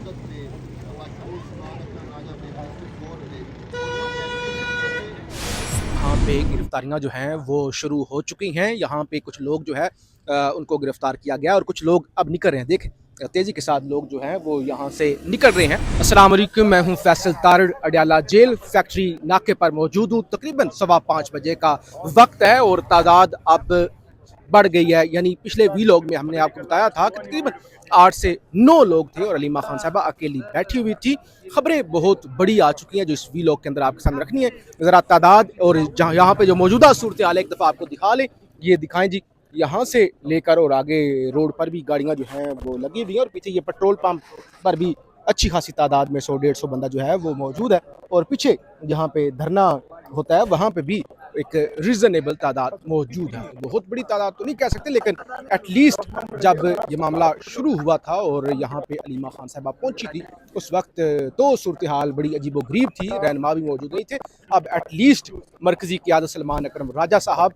मदद से बादशाह उस्मान अकरम राजा बेहद गौर थे और यहाँ पे गिरफ्तारियां जो हैं वो शुरू हो चुकी हैं। यहाँ पे कुछ लोग जो है उनको गिरफ्तार किया गया और कुछ लोग अब निकल रहे हैं। देख तेजी के साथ लोग जो हैं वो यहाँ से निकल रहे हैं। अस्सलाम वालेकुम, मैं हूँ फैसल तारड़, अडयाला जेल फैक्ट्री नाके पर मौजूद हूँ। तकरीबन 5:15 बजे का वक्त है और तादाद अब बढ़ गई है। यानी पिछले वीलॉग में हमने आपको बताया था कि तकरीबन 8 से 9 लोग थे और अलीमा खान साहबा अकेली बैठी हुई थी। खबरें बहुत बड़ी आ चुकी हैं जो इस वीलॉग के अंदर आपके सामने रखनी है। ज़रा तादाद और जहाँ यहाँ पे जो मौजूदा सूरत हाल एक दफ़ा आपको दिखा लें, ये दिखाएं जी। यहाँ से लेकर और आगे रोड पर भी गाड़ियाँ जो हैं वो लगी हुई हैं और पीछे ये पेट्रोल पंप पर भी अच्छी खासी तादाद में 100-150 बंदा जो है वो मौजूद है। और पीछे जहाँ पे धरना होता है वहाँ पे भी एक रीजनेबल तादाद मौजूद है। बहुत बड़ी तादाद तो नहीं कह सकते, लेकिन एटलीस्ट जब ये मामला शुरू हुआ था और यहाँ पे अलीमा खान साहबा पहुंची थी उस वक्त तो सूरत हाल बड़ी अजीबो गरीब थी, रहनुमा भी मौजूद नहीं थे। अब एटलीस्ट मरकजी क़यादत सलमान अकरम राजा साहब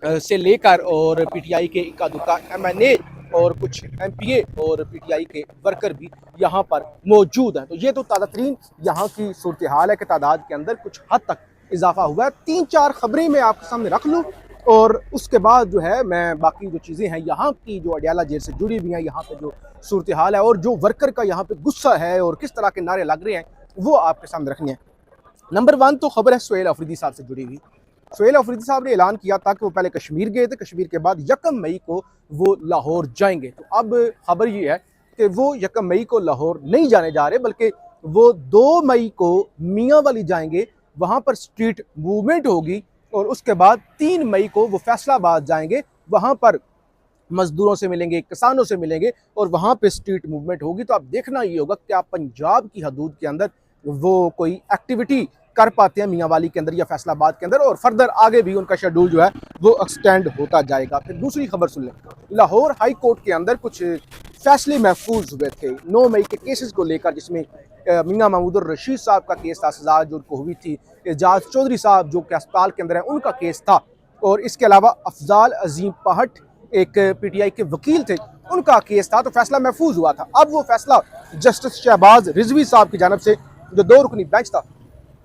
से लेकर और पीटीआई के इक्का दुक्का MNA और कुछ MPA और पीटीआई के वर्कर भी यहाँ पर मौजूद हैं। तो ये तो ताज़ा तरीन यहाँ की सूरत हाल है कि तादाद के अंदर कुछ हद तक इजाफा हुआ है। 3-4 खबरें मैं आपके सामने रख लूँ और उसके बाद जो है मैं बाकी जो चीज़ें हैं यहाँ की जो अडयाला जेल से जुड़ी हुई हैं, यहाँ पे जो सूरत हाल है और जो वर्कर का यहाँ पे गुस्सा है और किस तरह के नारे लग रहे हैं वो आपके सामने रखनी है। नंबर 1 तो खबर है सुहेल अफरीदी साहब से जुड़ी हुई। सुहेल अफरीदी साहब ने ऐलान किया था कि वो पहले कश्मीर गए थे, कश्मीर के बाद 1 मई को वो लाहौर जाएंगे। तो अब खबर ये है कि वो 1 मई को लाहौर नहीं जाने जा रहे, बल्कि वो 2 मई को मियाँ वाली जाएंगे, वहाँ पर स्ट्रीट मूवमेंट होगी और उसके बाद 3 मई को वो फैसलाबाद जाएंगे, वहाँ पर मजदूरों से मिलेंगे, किसानों से मिलेंगे और वहाँ पे स्ट्रीट मूवमेंट होगी। तो अब देखना ये होगा कि आप पंजाब की हदूद के अंदर वो कोई एक्टिविटी कर पाते हैं मियाँ वाली के अंदर या फैसलाबाद के अंदर, और फर्दर आगे भी उनका शेड्यूल जो है वो एक्सटेंड होता जाएगा। फिर दूसरी खबर सुन लें, लाहौर हाई कोर्ट के अंदर कुछ फैसले महफूज हुए थे 9 मई के केसेस को लेकर, जिसमें मियाँ महमूदुर रशीद साहब का केस था, सजा जो उनको हुई थी, एजाज चौधरी साहब जो कि अस्पताल के अंदर है उनका केस था, और इसके अलावा अफजाल अजीम पहट एक पीटीआई के वकील थे उनका केस था। तो फैसला महफूज हुआ था। अब वो फैसला जस्टिस शहबाज रिजवी साहब की जानब से, जो 2 रुकनी बेंच था,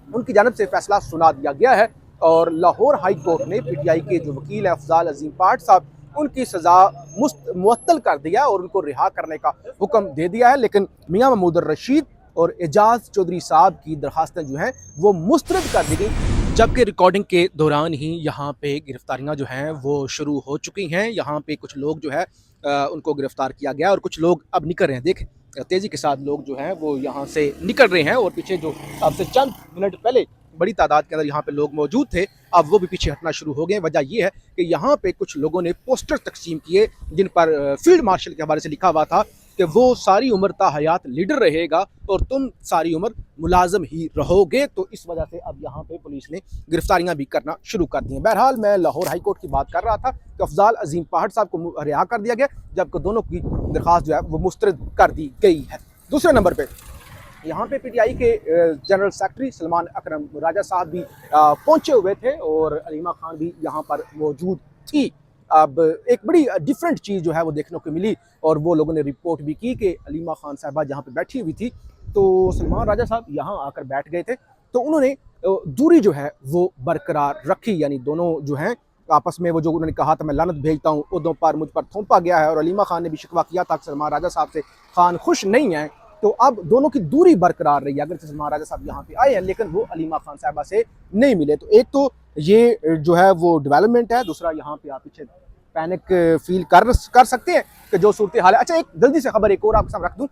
उनकी जानब से फैसला सुना दिया गया है और लाहौर हाई कोर्ट ने पीटीआई के जो वकील है अफजाल अजीम पहट साहब, उनकी सज़ा मुअत्तल कर दिया और उनको रिहा करने का हुक्म दे दिया है। लेकिन मियाँ महमूदुर रशीद और एजाज चौधरी साहब की दरखास्तें जो हैं वो मुस्तरद कर दी गई, जबकि रिकॉर्डिंग के दौरान ही यहाँ पे गिरफ्तारियाँ जो हैं वो शुरू हो चुकी हैं। यहाँ पे कुछ लोग जो है उनको गिरफ्तार किया गया और कुछ लोग अब निकल रहे हैं। देख तेज़ी के साथ लोग जो हैं वो यहाँ से निकल रहे हैं और पीछे जो अब से चंद मिनट पहले बड़ी तादाद के अंदर यहाँ पे लोग मौजूद थे, अब वो भी पीछे हटना शुरू हो गए। वजह ये है कि यहाँ पे कुछ लोगों ने पोस्टर तकसीम किए जिन पर फील्ड मार्शल के हवाले से लिखा हुआ था कि वो सारी उम्र ता हयात लीडर रहेगा और तुम सारी उम्र मुलाजम ही रहोगे। तो इस वजह से अब यहाँ पे पुलिस ने गिरफ्तारियां भी करना शुरू कर दी हैं। बहरहाल मैं लाहौर हाई कोर्ट की बात कर रहा था कि अफजाल अजीम पहट साहब को रिहा कर दिया गया, जबकि दोनों की दरख्वास्त जो है वो मुस्तरद कर दी गई है। दूसरे नंबर पर यहाँ पे पीटीआई के जनरल सेक्रेटरी सलमान अकरम राजा साहब भी पहुँचे हुए थे और अलीमा खान भी यहाँ पर मौजूद थी। अब एक बड़ी डिफरेंट चीज़ जो है वो देखने को मिली और वो लोगों ने रिपोर्ट भी की कि अलीमा खान साहबा जहाँ पे बैठी हुई थी तो सलमान राजा साहब यहाँ आकर बैठ गए थे, तो उन्होंने दूरी जो है वो बरकरार रखी। यानी दोनों जो हैं आपस में वो जो उन्होंने कहा था मैं लानत भेजता हूँ उदों पर मुझ पर थोपा गया है, और अलीमा खान ने भी शिकवा किया था सलमान राजा साहब से खान खुश नहीं है, तो अब दोनों की दूरी बरकरार रही। अगर सलमान राजा साहब यहाँ पे आए हैं लेकिन वो अलीमा खान साहबा से नहीं मिले, तो एक तो ये जो है वो डेवलपमेंट है। दूसरा यहाँ पे आप पीछे पैनिक फील कर सकते हैं कि जो सूरत हाल है। अच्छा, एक जल्दी से खबर एक और आपके सामने रख दूं।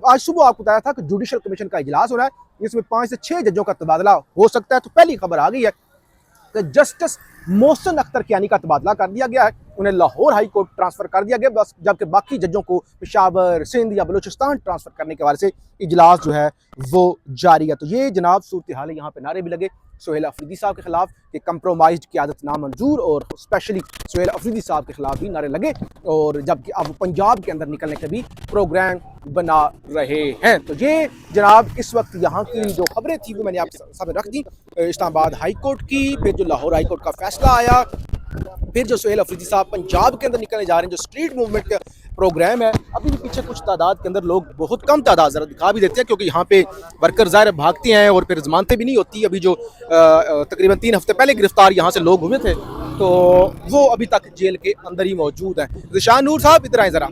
आज सुबह आपको बताया था कि जुडिशल कमीशन का इजलास हो रहा है, जिसमें 5 से 6 जजों का तबादला हो सकता है। तो पहली खबर आ गई है कि जस्टिस मोहसिन अख्तर कियानी का तबादला कर दिया गया है, उन्हें लाहौर हाई कोर्ट ट्रांसफ़र कर दिया गया, बस जबकि बाकी जजों को पेशावर, सिंध या बलूचिस्तान ट्रांसफ़र करने के हवाले से इजलास जो है वो जारी है। तो ये जनाब सूरत हाल है। यहाँ पे नारे भी लगे सुहेल अफरीदी साहब के खिलाफ कि कंप्रोमाइज्ड क़यादत नामंजूर, और स्पेशली सुहेल अफरीदी साहब के खिलाफ भी नारे लगे, और जबकि अब पंजाब के अंदर निकलने के भी प्रोग्राम बना रहे हैं। तो ये जनाब इस वक्त यहाँ की जो खबरें थी वो मैंने आपके सामने रख दी। इस्लामाबाद हाई कोर्ट की, फिर जो लाहौर हाई कोर्ट का फैसला आया, फिर जो सुहेल अफरीदी साहब पंजाब के अंदर निकलने जा रहे हैं, जो स्ट्रीट मूवमेंट का प्रोग्राम है। अभी भी पीछे कुछ तादाद के अंदर लोग, बहुत कम तादाद, ज़रा दिखा भी देते हैं क्योंकि यहाँ पे वर्कर ज़ाहिर भागते हैं और फिर जमानतें भी नहीं होती। अभी जो तकरीबन 3 हफ्ते पहले गिरफ्तार यहाँ से लोग हुए थे तो वो अभी तक जेल के अंदर ही मौजूद हैं। ज़िशान नूर साहब इधर आए ज़रा।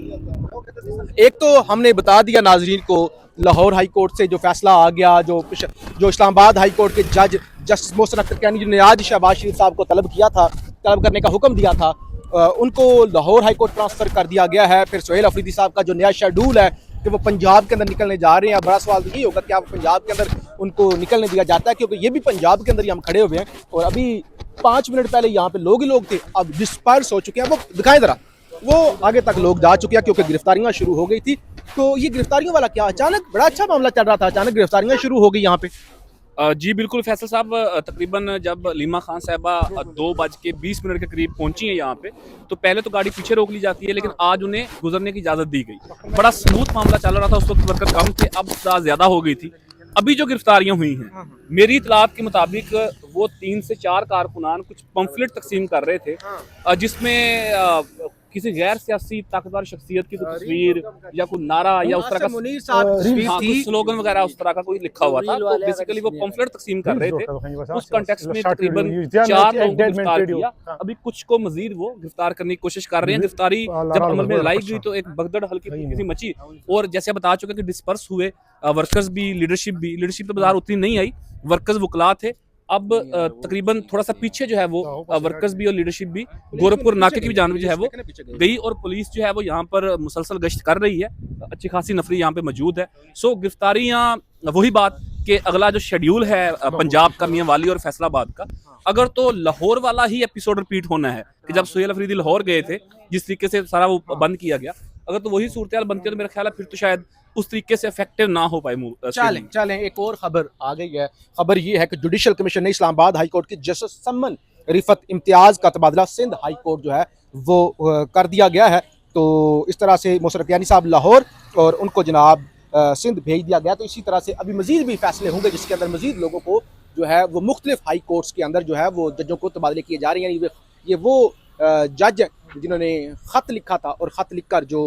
एक तो हमने बता दिया नाजरीन को लाहौर हाई कोर्ट से जो फैसला आ गया, जो इस्लामाबाद हाई कोर्ट के जज जस्टिस मोहसिन अख्तर कैनी ने आज शहबाज शरीफ साहब को तलब करने का हुक्म दिया था, उनको लाहौर हाई कोर्ट ट्रांसफ़र कर दिया गया है। फिर सोहेल अफरीदी साहब का जो नया शेड्यूल है कि वो पंजाब के अंदर निकलने जा रहे हैं, बड़ा सवाल यही होगा कि आप पंजाब के अंदर उनको निकलने दिया जाता है, क्योंकि ये भी पंजाब के अंदर ही हम खड़े हुए हैं और अभी 5 मिनट पहले यहाँ पे लोग ही लोग थे, अब डिस्पर्स हो चुके हैं। वो दिखाएं ज़रा, वो आगे तक लोग जा चुके हैं क्योंकि गिरफ्तारियां शुरू हो गई थी। तो ये गिरफ्तारियों वाला क्या, अचानक बड़ा अच्छा मामला चल रहा था, अचानक गिरफ्तारियां शुरू हो गई यहाँ पे? जी बिल्कुल फैसल साहब, तकरीबन जब लीमा खान साहबा 2:20 के करीब पहुंची हैं यहाँ पे, तो पहले तो गाड़ी पीछे रोक ली जाती है, लेकिन आज उन्हें गुजरने की इजाज़त दी गई। बड़ा स्मूथ मामला चल रहा था, उस वक्त वर्कर कम थे, अब ज़्यादा हो गई थी। अभी जो गिरफ्तारियां हुई हैं, मेरी इतलात के मुताबिक वो 3 से 4 कारकुनान कुछ पंफलेट तकसीम कर रहे थे, जिसमें किसी गैर सियासी ताकतवर शख्सियत की कोई तस्वीर या कोई नारा या उस तरह का कुछ स्लोगन वगैरह उस तरह का कोई लिखा हुआ था। तो बेसिकली वो पंफलेट तकसीम कर रहे थे। उस कॉन्टेक्स्ट में तकरीबन 4 लोगों को गिरफ्तार किया। अभी कुछ को मजीद वो गिरफ्तार करने की कोशिश कर रहे हैं। गिरफ्तारी जब अमल में लाई गई तो एक भगदड़ हल्की फुल्की मची, और जैसे बता चुके कि डिस्पर्स हुए वर्कर्स भी, लीडरशिप तो बाजार उतनी नहीं आई, वर्कर्स वकला थे। अब तकरीबन थोड़ा सा पीछे जो है वो वर्कर्स भी और लीडरशिप भी गोरखपुर नाके की भी जानब जो है वो गई, और पुलिस जो है वो यहाँ पर मुसलसल गश्त कर रही है। अच्छी खासी नफरी यहाँ पे मौजूद है। सो गिरफ्तारियाँ, वही बात कि अगला जो शेड्यूल है पंजाब का, मियां वाली और फैसलाबाद का, अगर तो लाहौर वाला ही एपिसोड रिपीट होना है कि जब सोहेल अफरीदी लाहौर गए थे, जिस तरीके से सारा वो बंद किया गया, अगर तो वही सूरत हाल बनती है तो मेरा ख्याल है फिर तो शायद उस तरीके से इफेक्टिव ना हो पाए। चलें एक और खबर आ गई है। खबर ये है कि जुडिशल कमीशन ने इस्लामाबाद हाई कोर्ट की जस्टिस सम्मन रिफत इम्तियाज का तबादला सिंध हाई कोर्ट जो है वो कर दिया गया है। तो इस तरह से मोहसिन अख्तर कैनी साहब लाहौर और उनको जनाब सिंध भेज दिया गया। तो इसी तरह से अभी मजीद भी फैसले होंगे जिसके अंदर मजीद लोगों को जो है वो मुख्तलिफ हाई कोर्ट्स के अंदर जो है वो जजों को तबादले किए जा रहे हैं। ये वो जज जिन्होंने ख़त लिखा था और ख़त लिखकर जो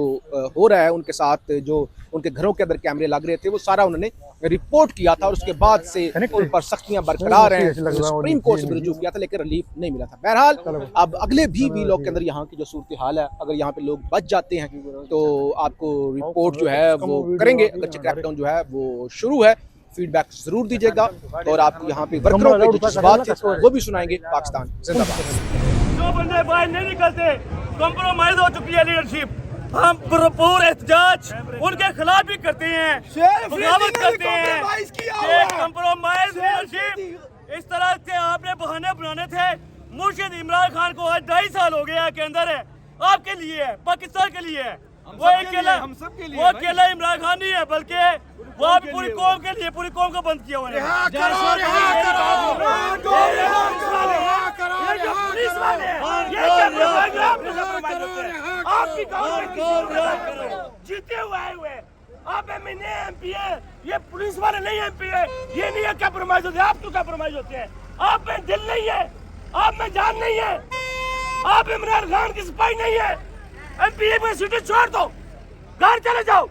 हो रहा है उनके साथ, जो उनके घरों के अंदर कैमरे लग रहे थे, वो सारा उन्होंने रिपोर्ट किया था और उसके बाद से उन पर सख्तियां बरकरार हैं। सुप्रीम कोर्ट से भी रुजू किया था लेकिन रिलीफ नहीं मिला था। बहरहाल अब अगले भी लोग के अंदर यहाँ की जो सूरत हाल है, अगर यहाँ पे लोग बच जाते हैं तो आपको रिपोर्ट जो है वो करेंगे। अगर क्रैकडाउन जो है वो शुरू है, फीडबैक जरूर दीजिएगा और आपको यहाँ पे वर्करों के जो जज्बात थे वो भी सुनाएंगे। पाकिस्तान जिंदाबाद। जो बंदे बाहर नहीं निकलते, कॉम्प्रोमाइज हो चुकी है लीडरशिप। हम भरपूर एहतजाज उनके खिलाफ भी करते हैं, बगावत करते हैं। कॉम्प्रोमाइज लीडरशिप, इस तरह के आपने बहाने बनाने थे। मुर्शिद इमरान खान को आज 2.5 साल हो गया के अंदर है, आपके लिए है, पाकिस्तान के लिए है। वो अकेला इमरान खान नहीं है, बल्कि वो आप पूरी कौम के लिए, पूरी कौम को बंद किया हुआ है। जीते हुए आप MP है, ये पुलिस वाले नहीं MP है। ये नहीं है कंप्रोमाइज होते, आप क्यों कंप्रोमाइज होते हैं? आप में दिल नहीं है, आप में जान नहीं है, आप इमरान खान की सिपाही नहीं है। MP में सीटें छोड़ दो, घर चले जाओ।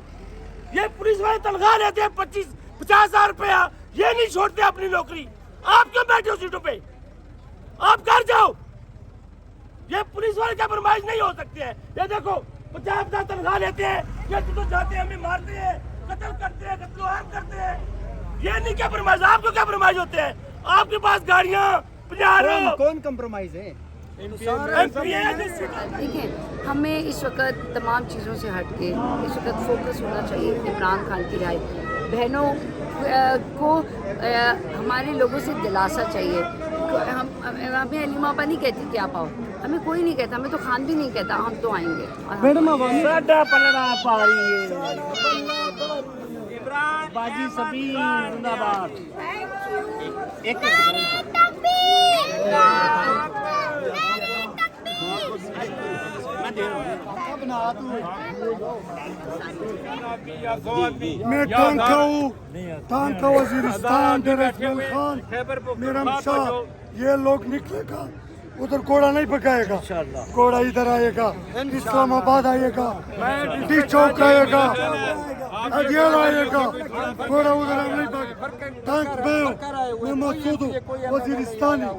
ये पुलिस वाले तनख्वाह लेते हैं 25-50 हजार रुपया, ये नहीं छोड़ते अपनी नौकरी। आप क्यों बैठे हो सीटों पे? आप घर जाओ। ये पुलिस वाले कंप्रोमाइज नहीं हो सकते हैं। ये देखो 50,000 तनख्वाह लेते हैं, ये तो जाते हैं, हमें मारते हैं, कत्ल करते हैं, कत्ल-ए-आम करते हैं। ये नहीं कंप्रोमाइज। आप क्यों कंप्रोमाइज होते हैं? आपके पास गाड़ियाँ, कौन कंप्रोमाइज है? देखिए, हमें इस वक्त तमाम चीज़ों से हट के इस वक्त फोकस होना चाहिए इमरान खान की राय। बहनों को हमारे लोगों से दिलासा चाहिए। हमें अलीमा आपा नहीं कहती कि आप आओ, हमें कोई नहीं कहता, हमें तो खान भी नहीं कहता, हम तो आएंगे। बाजी सभी जिंदाबाद। मैं टांका वजीरिस्तान खान मेरा शाह, ये लोग निकलेगा उधर घोड़ा नहीं पकाएगा, घोड़ा इधर आएगा, इस्लामाबाद आएगा, डी चौक आएगा, अडियाला आएगा, घोड़ा उधर हम नहीं पकाएगा। मैं मसूद हूँ, वजीरिस्तानी।